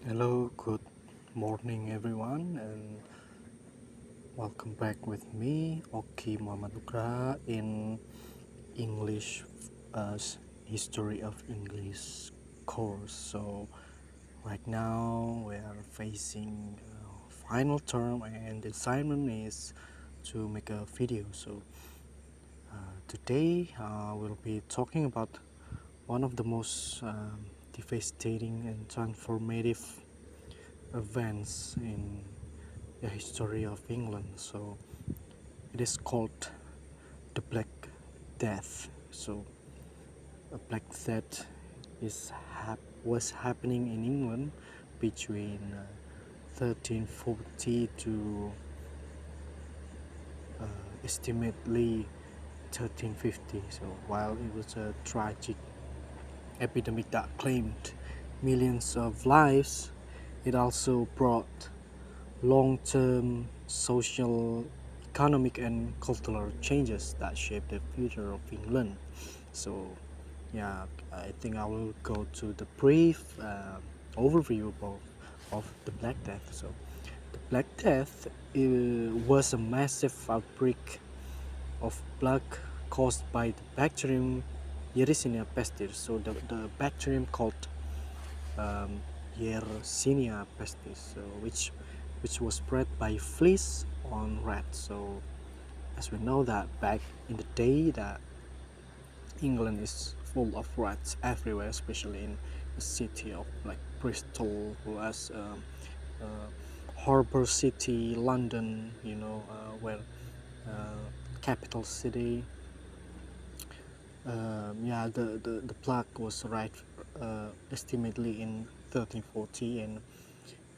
Hello, good morning, everyone, and welcome back with me, Oki Muhammad Nukra, in English History of English course. So, right now we are facing final term, and the assignment is to make a video. So, today we'll be talking about one of the most devastating and transformative events in the history of England. So it is called the Black Death. So a Black Death was happening in England between 1340 to estimately 1350. So while it was a tragic epidemic that claimed millions of lives, it also brought long-term social, economic, and cultural changes that shaped the future of England. So, yeah, I think I will go to the brief overview of the Black Death. So, the Black Death was a massive outbreak of plague caused by the bacterium Yersinia pestis. So, the bacterium called um, Yersinia pestis, so which was spread by fleas on rats. So as we know that back in the day that England is full of rats everywhere, especially in the city of like Bristol, as Harbour City, London, where capital city. Yeah, the plague was arrived estimately in 1340, and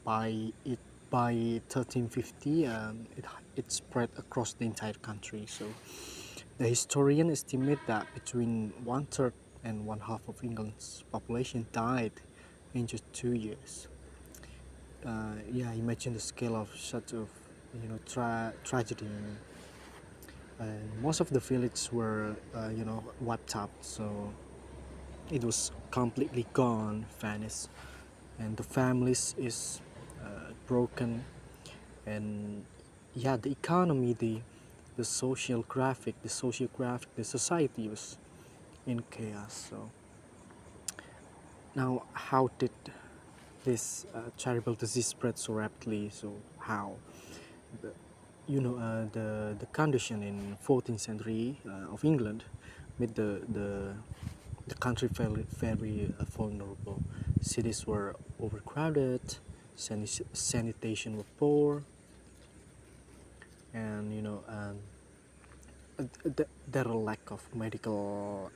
by it by 1350 it spread across the entire country. So the historian estimate that between one third and one half of England's population died in just 2 years. Yeah, imagine the scale of such of tragedy. And most of the villages were wiped out, so it was completely gone, vanished, and the families is broken. And yeah, the economy, the the society was in chaos. So now, how did this terrible disease spread so rapidly? So how? The, the condition in 14th century of England made the country very vulnerable. Cities were overcrowded, sanitation was poor, and there are lack of medical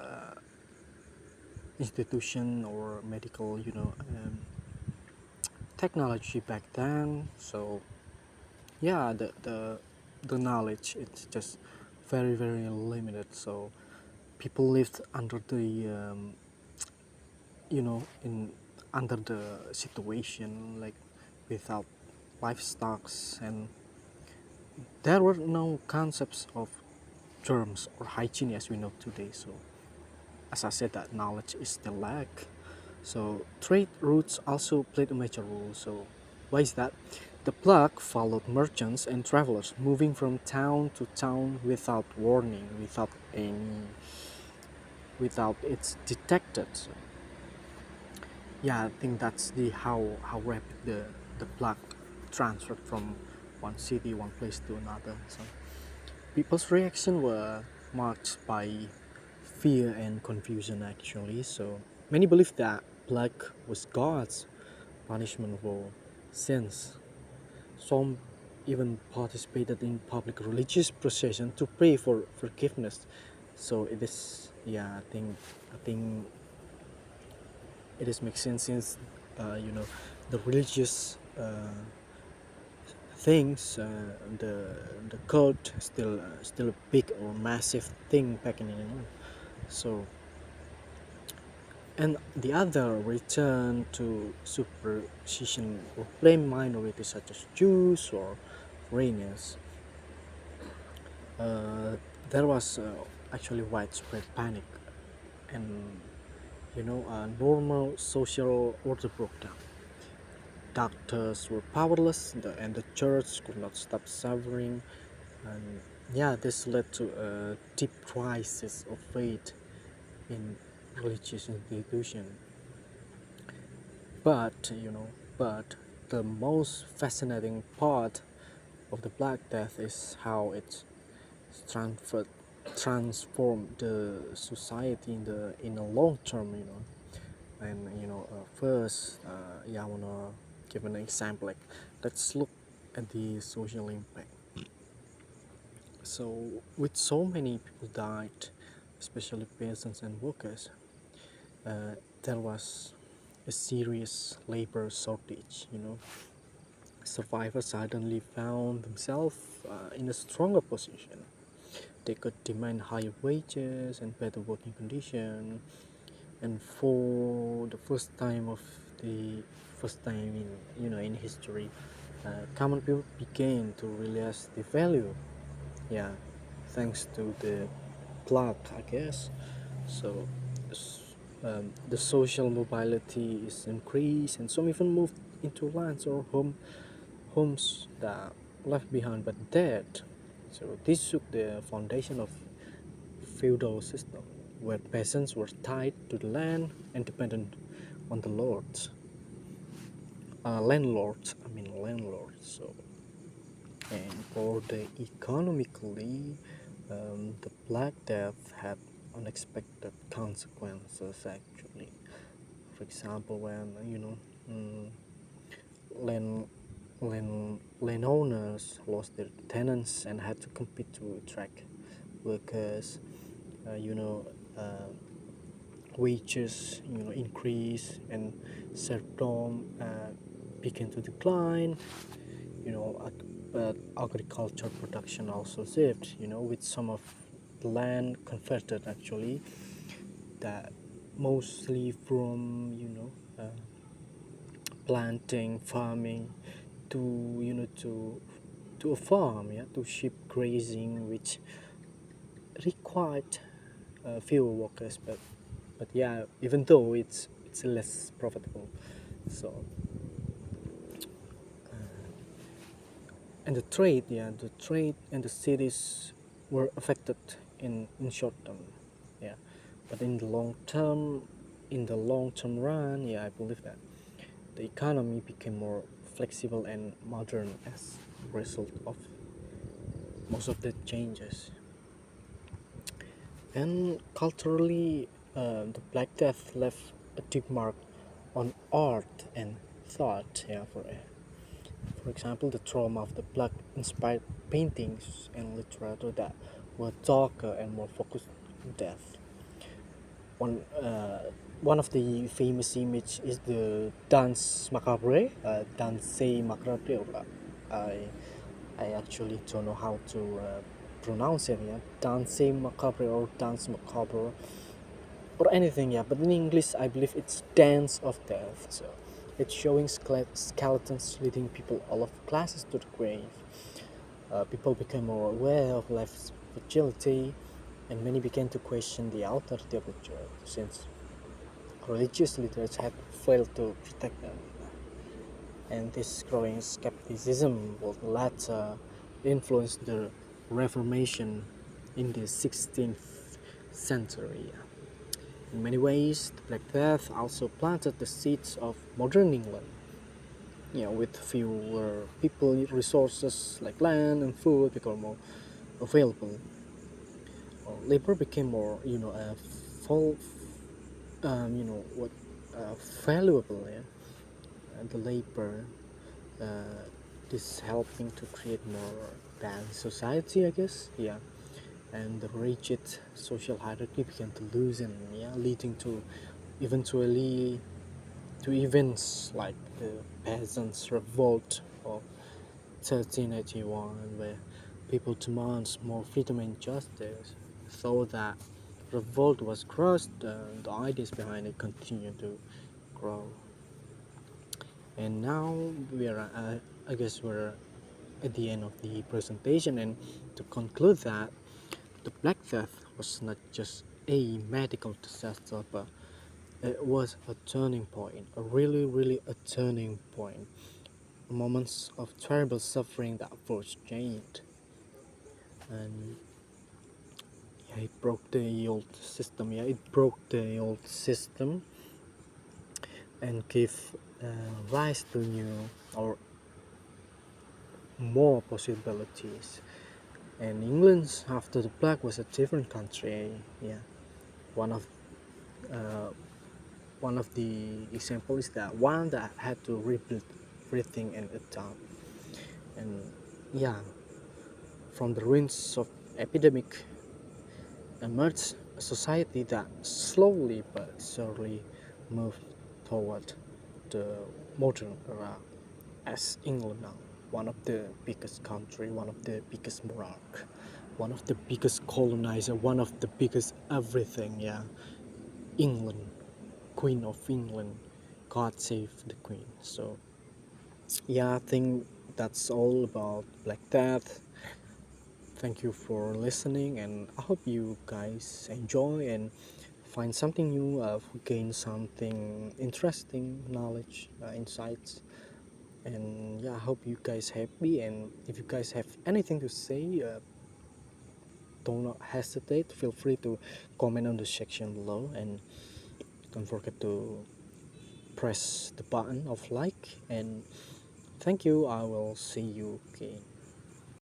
institution or medical technology back then. So yeah, the knowledge, it's just very limited. So people lived under the in under the situation, like without livestocks, and there were no concepts of germs or hygiene as we know today. So as I said, that knowledge is the lack. So trade routes also played a major role. So why is that? The plague followed merchants and travelers moving from town to town without warning, without it's detected. So yeah, I think that's the how rapid the plague transferred from one city, one place to another. So people's reaction were marked by fear and confusion actually. So many believed that plague was God's punishment for sins. Some even participated in public religious procession to pray for forgiveness. So it is, yeah, I think it is makes sense since the religious things, the cult still a big or massive thing back in England. So and the other return to superstition or blame minorities such as Jews or foreigners. Uh, there was actually widespread panic, and normal social order broke down. doctors were powerless, and the church could not stop suffering. And yeah, this led to a deep crisis of faith in religious institution. But but the most fascinating part of the Black Death is how it transferred transformed the society in a long term. And first, yeah, I wanna give an example. Like, let's look at the social impact. So, with so many people died, especially peasants and workers, uh, there was a serious labor shortage. Survivors suddenly found themselves in a stronger position. They could demand higher wages and better working conditions, and for the first time in in history, common people began to realize the value. Yeah, thanks to the plot, I guess. So the social mobility is increased, and some even moved into lands or homes that left behind but dead. So this took the foundation of feudal system, where peasants were tied to the land and dependent on the lords, landlords. I mean landlords. So, and for the economically, the Black Death had unexpected consequences. Actually, for example, when mm, land landowners lost their tenants and had to compete to attract workers. Uh, you know. Uh, Wages increase, and serfdom began to decline. But agriculture production also shifted, with some of the land converted actually, that mostly from planting, farming, to to a farm, yeah, to sheep grazing, which required fewer workers, but yeah, even though it's less profitable. So, and the trade and the cities were affected in short term, yeah, but in the long term run, yeah, I believe that the economy became more flexible and modern as a result of most of the changes. And culturally, the Black Death left a deep mark on art and thought. Yeah, for example, the trauma of the Black inspired paintings and literature that were darker and more focused on death. One one of the famous image is the Danse Macabre, Danse Macabre. I actually don't know how to pronounce it. Yeah, Danse Macabre or Dance Macabre or anything. Yeah, but in English, I believe it's Dance of Death. So it's showing skeletons leading people all of classes to the grave. People became more aware of life's fragility, and many began to question the authority of the church, since religious leaders had failed to protect them. And this growing skepticism would later influence the Reformation in the 16th century. In many ways, the Black Death also planted the seeds of modern England. With fewer people, resources like land and food become more available. Labor became more, full, you know, what, valuable. Yeah, and the labor, uh, this helping to create more balanced society, I guess. Yeah, and the rigid social hierarchy began to loosen. Yeah, leading to eventually to events like the Peasants' Revolt of 1381, where people demand more freedom and justice. Though that revolt was crushed, the ideas behind it continue to grow. And now I guess we're at the end of the presentation, and to conclude that, the Black Death was not just a medical disaster, but It was a turning point, a really, really a turning point. Moments of terrible suffering that forced change. And yeah, it broke the old system. Yeah, it broke the old system and gave rise to new or more possibilities. And England after the plague was a different country. Yeah, one of uh, one of the examples is that one that had to rebuild everything in a town. And yeah, from the ruins of epidemic emerged a society that slowly but surely moved toward the modern era as England now, one of the biggest country, one of the biggest monarch, one of the biggest colonizer, one of the biggest everything. Yeah, England, Queen of England, God save the Queen. So yeah, I think that's all about Black Death. Thank you for listening, and I hope you guys enjoy and find something new, gain something interesting, knowledge, insights. And yeah, I hope you guys happy. And if you guys have anything to say, don't not hesitate. Feel free to comment on the section below, and don't forget to press the button of like. And thank you. I will see you again.